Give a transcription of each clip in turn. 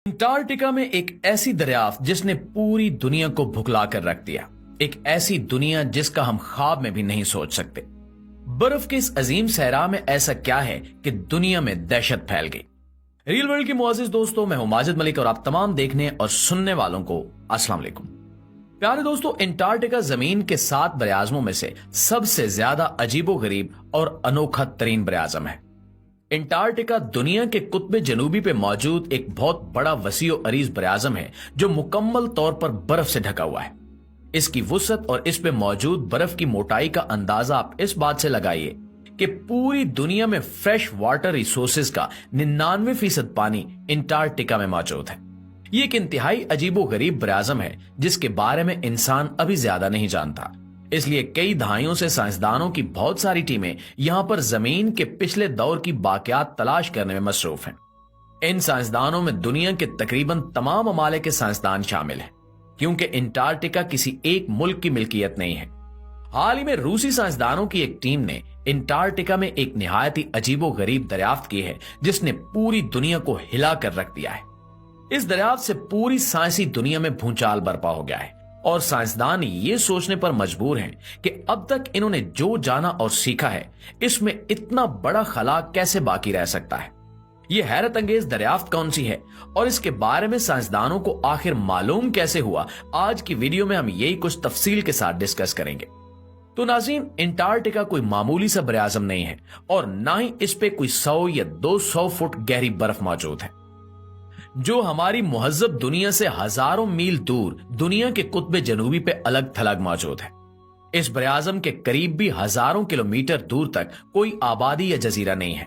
Antarctica में एक ऐसी दरियाफ्त जिसने पूरी दुनिया को भुखला कर रख दिया, एक ऐसी दुनिया जिसका हम ख्वाब में भी नहीं सोच सकते। बर्फ के इस अजीम सहरा में ऐसा क्या है कि दुनिया में दहशत फैल गई। रियल वर्ल्ड के मुआजिज दोस्तों, मैं हूं माजिद मलिक और आप तमाम देखने और सुनने वालों को अस्सलाम वालेकुम। प्यारे दोस्तों, अंटार्कटिका जमीन के 7 बरआज़मों में से सबसे ज्यादा अजीबोगरीब और अनोखा तरीन बरआज़म है। अंटार्कटिका दुनिया के कुतबे जनूबी पे मौजूद एक बहुत बड़ा वसीओ अरीज बरआज़म है जो मुकम्मल तौर पर बर्फ से ढका हुआ है। इसकी वुसअत और इस पे मौजूद बर्फ की मोटाई का अंदाजा आप इस बात से लगाइए कि पूरी दुनिया में फ्रेश वाटर रिसोर्सेज का 99% पानी अंटार्कटिका में मौजूद है। ये एक इंतहाई अजीबो गरीब बरआज़म है जिसके बारे में इंसान अभी ज्यादा नहीं जानता। इसलिए कई दहाइयों से साइंसदानों की बहुत सारी टीमें यहां पर जमीन के पिछले दौर की बाकियात तलाश करने में मसरूफ हैं। इन साइंसदानों में दुनिया के तकरीबन तमाम ममालिक के साइंसदान शामिल हैं, क्योंकि अंटार्कटिका किसी एक मुल्क की मिल्कियत नहीं है। हाल ही में रूसी साइंसदानों की एक टीम ने अंटार्कटिका में एक निहायत ही अजीबो गरीब दरियाफ्त की है जिसने पूरी दुनिया को हिला कर रख दिया है। इस दरियाफ्त से पूरी साइंसी दुनिया में भूचाल बर्पा हो गया है और साइंसदान ये सोचने पर मजबूर हैं कि अब तक इन्होंने जो जाना और सीखा है इसमें इतना बड़ा खला कैसे बाकी रह सकता है। ये हैरत अंगेज दरियाफ्त कौन सी है और इसके बारे में साइंसदानों को आखिर मालूम कैसे हुआ, आज की वीडियो में हम यही कुछ तफसील के साथ डिस्कस करेंगे। तो नाज़रीन, अंटार्कटिका कोई मामूली सा बरआज़म नहीं है और ना ही इस पे कोई 100 या 200 फुट गहरी बर्फ मौजूद है। जो हमारी मुहज्जब दुनिया से हजारों मील दूर दुनिया के कुतबे जनूबी पे अलग थलग मौजूद है। इस बरआज़म के करीब भी हजारों किलोमीटर दूर तक कोई आबादी या जजीरा नहीं है।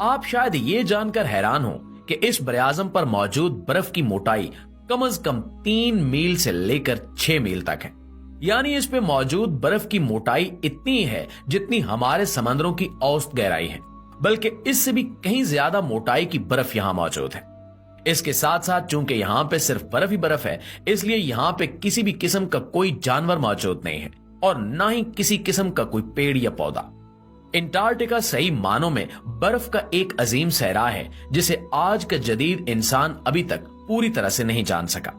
आप शायद ये जानकर हैरान हो कि इस बरआज़म पर मौजूद बर्फ की मोटाई कम से कम 3 मील से लेकर 6 मील तक है। यानी इस पे मौजूद बर्फ की मोटाई इतनी है जितनी हमारे समंदरों की औसत गहराई है, बल्कि इससे भी कहीं ज्यादा मोटाई की बर्फ यहां मौजूद है। इसके साथ साथ चूंकि यहां पे सिर्फ बर्फ ही बर्फ है, इसलिए यहां पे किसी भी किस्म का कोई जानवर मौजूद नहीं है और ना ही किसी किस्म का कोई पेड़ या पौधा। अंटार्कटिका सही मानों में बर्फ का एक अजीम सहरा है जिसे आज का जदीद इंसान अभी तक पूरी तरह से नहीं जान सका।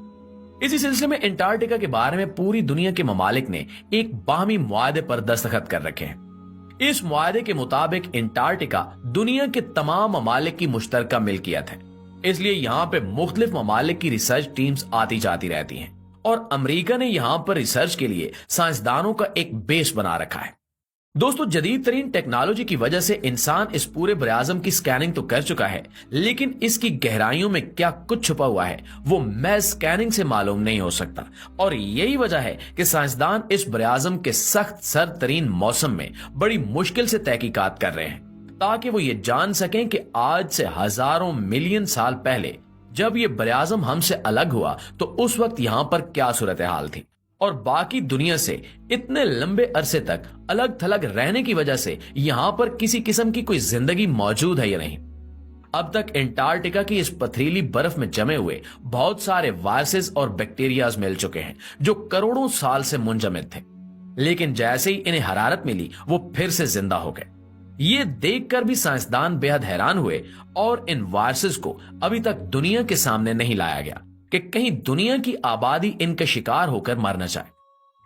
इसी सिलसिले में अंटार्कटिका के बारे में पूरी दुनिया के ममालिक ने एक बाहमी मुआहदे पर दस्तखत कर रखे हैं। इस मुआहदे के मुताबिक अंटार्कटिका दुनिया के तमाम ममालिक की मुश्तरका मिल्कियत है, इसलिए यहाँ पे मुख्तलिफ ममालिक की रिसर्च टीम्स आती जाती रहती हैं और अमेरिका ने यहाँ पर रिसर्च के लिए साइंसदानों का एक बेस बना रखा है। दोस्तों, जदीद तरीन टेक्नोलॉजी की वजह से इंसान इस पूरे बरआज़म की स्कैनिंग तो कर चुका है, लेकिन इसकी गहराइयों में क्या कुछ छुपा हुआ है वो महज स्कैनिंग से मालूम नहीं हो सकता। और यही वजह है कि साइंसदान इस बरआज़म के सख्त सर्द तरीन मौसम में बड़ी मुश्किल से तहकीकात कर रहे हैं ताकि वो ये जान सकें कि आज से हजारों मिलियन साल पहले जब ये बरआज़म हमसे अलग हुआ तो उस वक्त यहाँ पर क्या सूरत हाल थी और बाकी दुनिया से इतने लंबे अरसे तक अलग थलग रहने की वजह से यहाँ पर किसी किस्म की कोई जिंदगी मौजूद है या नहीं। अब तक अंटार्कटिका की इस पथरीली बर्फ में जमे हुए बहुत सारे वायरसेस और बैक्टीरियाज मिल चुके हैं जो करोड़ों साल से मुंजमद थे, लेकिन जैसे ही इन्हें हरारत मिली वो फिर से जिंदा हो गए। ये देखकर भी साइंसदान बेहद हैरान हुए और इन वायरसेस को अभी तक दुनिया के सामने नहीं लाया गया कि कहीं दुनिया की आबादी इनके शिकार होकर मर न जाए।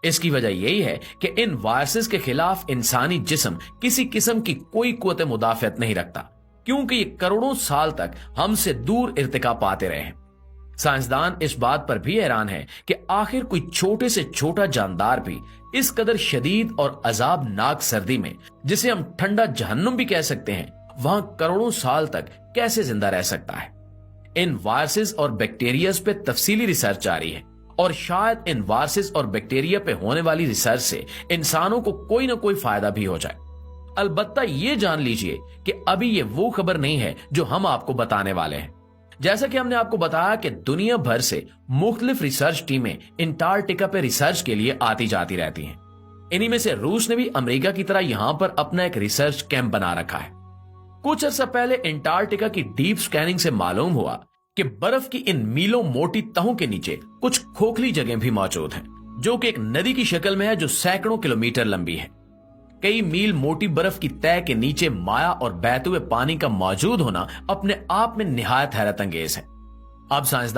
इसकी वजह यही है कि इन वायरसेस के खिलाफ इंसानी जिस्म किसी किस्म की कोई कुव्वत मुदाफियत नहीं रखता, क्योंकि ये करोड़ों साल तक हमसे दूर इर्तिका पाते रहे हैं। साइंसदान इस बात पर भी हैरान है कि आखिर कोई छोटे से छोटा जानदार भी इस कदर शदीद और अजाबनाक सर्दी में, जिसे हम ठंडा जहन्नुम भी कह सकते हैं, वहां करोड़ों साल तक कैसे जिंदा रह सकता है। इन वायरसेस और बैक्टीरियाज पे तफसीली रिसर्च जारी है और शायद इन वायरसेस और बैक्टीरिया पे होने वाली रिसर्च से इंसानों को कोई ना कोई फायदा भी हो जाए। अलबत्ता ये जान लीजिए कि अभी ये वो खबर नहीं है जो हम आपको बताने वाले हैं। जैसा कि हमने आपको बताया कि दुनिया भर से मुख्तलिफ रिसर्च टीमें अंटार्कटिका पे रिसर्च के लिए आती जाती रहती हैं। इन्हीं में से रूस ने भी अमेरिका की तरह यहां पर अपना एक रिसर्च कैंप बना रखा है। कुछ अर्सा पहले अंटार्कटिका की डीप स्कैनिंग से मालूम हुआ कि बर्फ की इन मीलों मोटी तहों के नीचे कुछ खोखली जगह भी मौजूद हैं, जो कि एक नदी की शक्ल में है जो सैकड़ों किलोमीटर लंबी है। कई मील मोटी बर्फ की तह के नीचे माया और बहते हुए पानी का मौजूद होना अपने आप में निहायत हैरत अंगेज है। اب سائنسدان